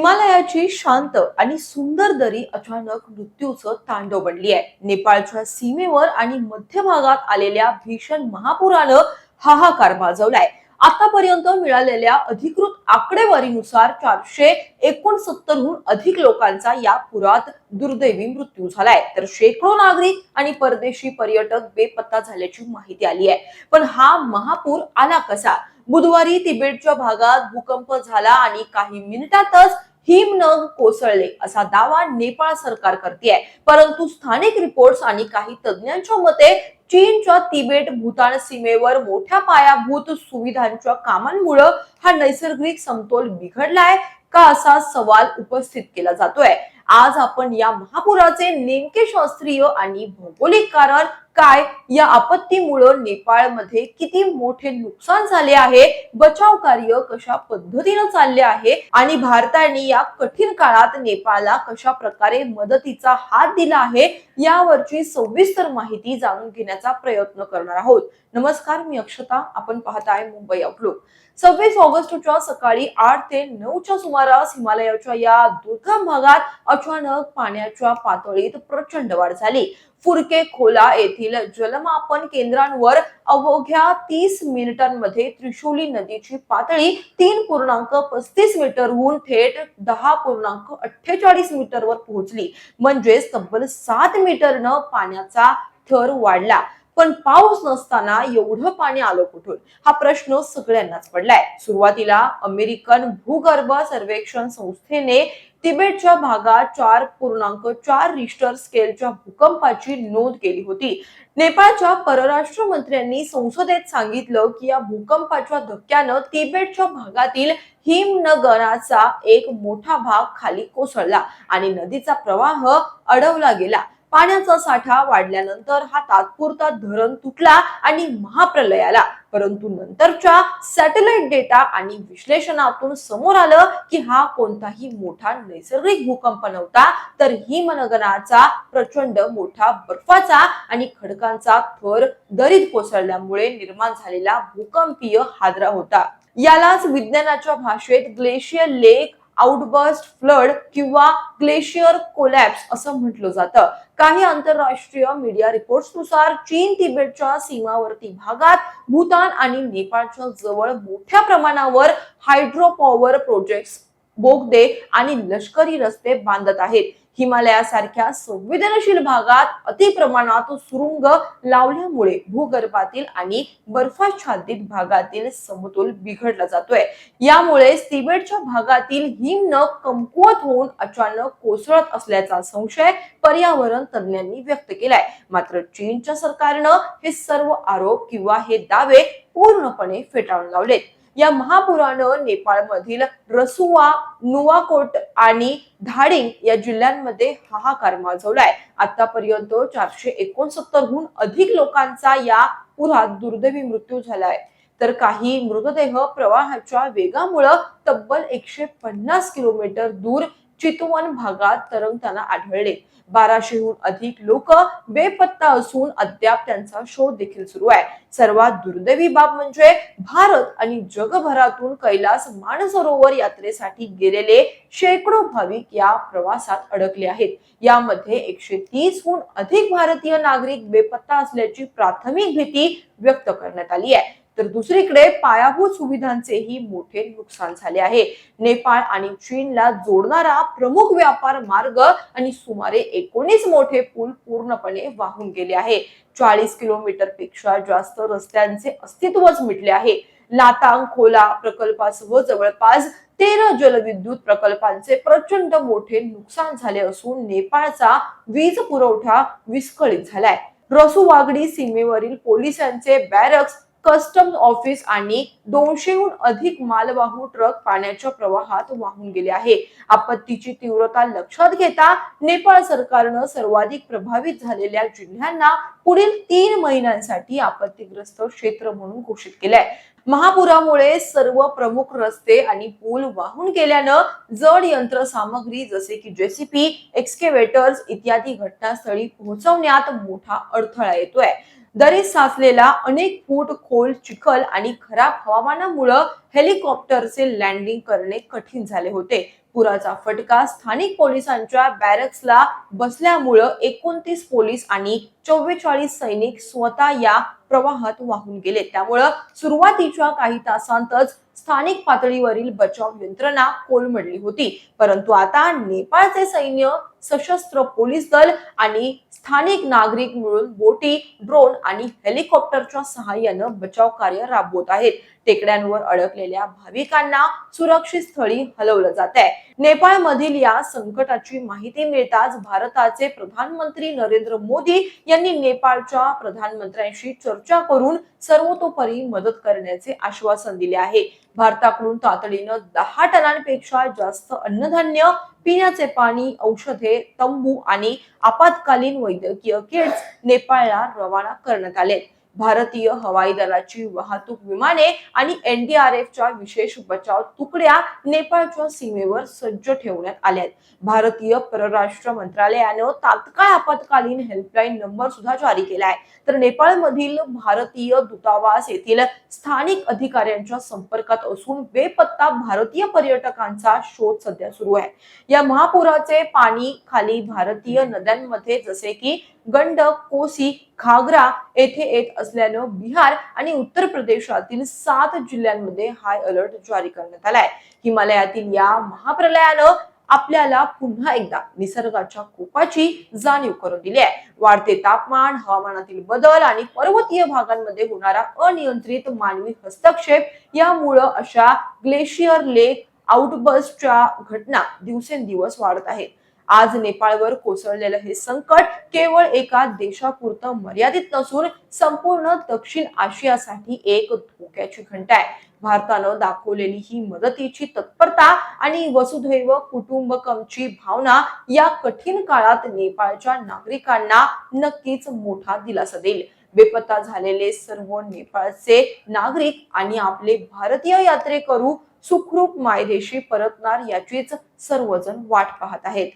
हिमालयाची शांत आणि सुंदर दरी अचानक मृत्यूचं तांडव बनली आहे। नेपाळच्या सीमेवर आणि मध्य भागात आलेल्या भीषण महापुरानं हाहाकार माजवलाय। आतापर्यंत मिळालेल्या अधिकृत आकडेवारीनुसार 469 हून अधिक लोकांचा या पुरात दुर्दैवी मृत्यू झालाय, तर शेकडो नागरिक आणि परदेशी पर्यटक बेपत्ता झाल्याची माहिती आली आहे। पण हा महापूर आला कसा? बुधवारी तिबेटच्या भागात भूकंप झाला आणि काही मिनिटातच हिमनग कोसळले असा दावा नेपाळ सरकार करते, परंतु स्थानिक रिपोर्ट्स आणि काही तज्ञांच्या मते चीनच्या तिबेट भूतान सीमेवर मोठ्या पायाभूत सुविधांच्या कामांमुळे हा नैसर्गिक समतोल बिघडलाय का असा सवाल उपस्थित केला जातोय। आज आपण या महापुराचे नेमके शास्त्रीय आणि भौगोलिक कारण काय, या आपत्तीमुळे नेपाळमध्ये किती मोठे नुकसान झाले आहे, बचाव कार्य कशा पद्धतीने चालले आहे आणि भारताने या कठीण काळात नेपाळला कशा प्रकारे मदतीचा हात दिला आहे, यावरची सविस्तर माहिती जाणून घेण्याचा प्रयत्न करणार आहोत। नमस्कार, मी अक्षता, आपण पाहताय मुंबई आउटलुक। 26 ऑगस्टच्या सकाळी 8 ते 9च्या सुमारास हिमालयाच्या या दुर्गम भागात अचानक पाण्याच्या पातळीत प्रचंड वाढ झाली। फुरके खोला येथील जलमापन केंद्रांवर अवघ्या 30 मिनिटांमध्ये त्रिशूली नदीची पातळी 3.35 मीटरहून थेट 10.48 मीटरवर पोहोचली, म्हणजेच तब्बल 7 मीटरनं पाण्याचा थर वाढला। पण पाऊस नसताना एवढं पाणी आलं कुठून, हा प्रश्न सगळ्यांनाच पडलाय। सुरुवातीला अमेरिकन भूगर्भ सर्वेक्षण संस्थेने तिबेटच्या भागात 4.4 रिश्टर स्केलच्या भूकंपाची नोंद केली होती। नेपाळच्या परराष्ट्र मंत्र्यांनी संसदेत सांगितलं की या भूकंपाच्या धक्क्यानं तिबेटच्या भागातील हिमनगराचा एक मोठा भाग खाली कोसळला आणि नदीचा प्रवाह अडवला गेला। पाण्याचा साठा वाढल्यानंतर हा तात्पुरता धरण तुटला आणि महाप्रलय आला, परंतु नंतरच्या सॅटेलाइट डेटा आणि विश्लेषणातून समोर आलं की हा कोणताही मोठा नैसर्गिक भूकंप नव्हता, तर हिमनगराचा प्रचंड मोठा बर्फाचा आणि खडकांचा थर दरीत कोसळल्यामुळे निर्माण झालेला भूकंपीय हादरा होता। यालाच विज्ञानाच्या भाषेत ग्लेशियर लेक आउटबर्स्ट फ्लड किंवा ग्लेशियर कोलॅप्स असं म्हटलं जातं। काही आंतरराष्ट्रीय मीडिया रिपोर्ट्सनुसार चीन तिबेटच्या सीमावर्ती भागात भूतान आणि नेपाळच्या जवळ मोठ्या प्रमाणावर हायड्रो पॉवर प्रोजेक्ट्स, बोगदे आणि लष्करी रस्ते बांधत आहेत। हिमालयासारख्या संवेदनशील भागात अतिप्रमाणात सुरुंग लावल्यामुळे भूगर्भातील आणि बर्फाच्छादित भागातील समतोल बिघडला जातोय। यामुळे तिबेटच्या भागातील हिमनग कमकुवत होऊन अचानक कोसळत असल्याचा संशय पर्यावरण तज्ञांनी व्यक्त केलाय। मात्र चीनच्या सरकारनं हे सर्व आरोप किंवा हे दावे पूर्णपणे फेटाळून लावलेत। या महापुरानं नेपाळमधील रसुवा, नुवाकोट आणि धाडिंग या जिल्ह्यांमध्ये हाहाकार माजवलाय। आतापर्यंत 469 हून अधिक लोकांचा या पुरात दुर्दैवी मृत्यू झालाय, तर काही मृतदेह प्रवाहाच्या वेगामुळे तब्बल 150 किलोमीटर दूर चितवन भागात तरंगताना आढळले। 1200 हून अधिक लोक बेपत्ता असून अद्याप त्यांचा शोध देखील सुरू आहे। सर्वात दुर्दैवी बाब म्हणजे भारत आणि जगभरातून कैलास मानसरोवर यात्रेसाठी गेलेले शेकडो भाविक या प्रवासात अडकले आहेत। यामध्ये 130 हून अधिक भारतीय नागरिक बेपत्ता असल्याची प्राथमिक भीती व्यक्त करण्यात आली आहे। तर दुसरीकडे पायाभूत सुविधांचेही मोठे नुकसान झाले आहे। नेपाळ आणि चीनला जोडणारा प्रमुख व्यापार मार्ग आणि सुमारे 19 मोठे पूल पूर्णपणे वाहून गेले आहे। 40 किलोमीटर पेक्षा जास्त रस्त्यांचे अस्तित्वच मिटले आहे। लातांग खोला प्रकल्पासह जवळपास 13 जलविद्युत प्रकल्पांचे प्रचंड मोठे नुकसान झाले असून नेपाळचा वीज पुरवठा विस्कळीत झालाय। रसुवागडी सीमेवरील पोलिसांचे बॅरक्स, कस्टम्स ऑफिस आणि 200 हून अधिक मालवाहू ट्रक पाण्याच्या प्रवाहात वाहून गेले आहे। आपत्तीची तीव्रता लक्षात घेता नेपाळ सरकारनं सर्वाधिक प्रभावित झालेल्या जिल्ह्यांना पुढील 3 महिन्यांसाठी आपत्तीग्रस्त क्षेत्र म्हणून घोषित केलंय। महापुरामुळे सर्व प्रमुख रस्ते आणि पूल वाहून गेल्यानं जड यंत्रसामग्री जसे की जेसीपी, एक्सकेव्हेटर्स इत्यादी घटनास्थळी पोहोचवण्यात मोठा अडथळा येतोय। दरीत साचलेला अनेक फूट खोल चिखल आणि खराब हवामानामुळे हेलिकॉप्टरचे लँडिंग करणे कठीण झाले होते. पुराचा फटका स्थानिक पोलिसांच्या बॅरक्सला बसल्यामुळे 29 पोलीस आणि 44 सैनिक स्वतः या प्रवाहात वाहून गेले. त्यामुळे सुरुवातीच्या काही तासांतच स्थानिक पातळीवरील बचाव यंत्रणा कोलमडली होती. परंतु आता नेपाळचे सैन्य, सशस्त्र पोलीस दल आणि स्थानिक नागरिक मिळून बोटी, ड्रोन आणि हेलिकॉप्टरच्या सहाय्यानं बचाव कार्य राबवत आहेत. टेकड्यांवर अडकलेल्या भाविकांना सुरक्षित स्थळी हलवलं जात आहे. नेपाळमधील या संकटाची माहिती मिळताच भारताचे प्रधानमंत्री नरेंद्र मोदी यांनी नेपाळच्या प्रधानमंत्र्यांशी चर्चा करून सर्वतोपरी मदत करण्याचे आश्वासन दिले आहे. भारताकडून तातडीनं 10 टनांपेक्षा जास्त अन्नधान्य, पिण्याचे पाणी, औषधे, तंबू आणि आपत्कालीन वैद्यकीय किट्स नेपाळला रवाना करण्यात आले. भारतीय हवाई दलाची वाहतूक विमाने आणि एनडीआरएफच्या विशेष बचाव तुकड्या नेपाळच्या सीमेवर सज्ज ठेवण्यात आल्या. भारतीय परराष्ट्र मंत्रालयाने तात्काळ आपत्कालीन हेल्पलाईन नंबर सुद्धा जारी केला आहे. तर नेपाळमधील भारतीय दूतावास येथील स्थानिक अधिकाऱ्यांच्या संपर्कात असून बेपत्ता भारतीय पर्यटकांचा शोध सध्या सुरू आहे. या महापुराचे पाणी खाली भारतीय नद्यांमध्ये जसे की गंडक, कोसी, घाघरा येथे येत असल्यानं बिहार आणि उत्तर प्रदेशातील 7 जिल्ह्यांमध्ये हाय अलर्ट जारी करण्यात आलाय. हिमालयातील या महाप्रलयानं आपल्याला पुन्हा एकदा निसर्गाच्या कोपाची जाणीव करून दिली आहे. वाढते तापमान, हवामानातील बदल आणि पर्वतीय भागांमध्ये होणारा अनियंत्रित मानवी हस्तक्षेप यामुळे अशा ग्लेशियर लेक आउटबर्स्टच्या घटना दिवसेंदिवस वाढत आहेत. आज नेपाळवर कोसळलेलं हे संकट केवळ एका देशापुरतं मर्यादित नसून संपूर्ण दक्षिण आशियासाठी एक धोक्याची घंटा आहे. भारतानं दाखवलेली ही मदतीची तत्परता आणि वसुधैव कुटुंबकमची भावना या कठीण काळात नेपाळच्या नागरिकांना नक्कीच मोठा दिलासा देईल. बेपत्ता झालेले सर्व नेपाळचे नागरिक आणि आपले भारतीय यात्रेकरू सुखरूप मायदेशी परतणार याचीच सर्वजण वाट पाहत आहेत.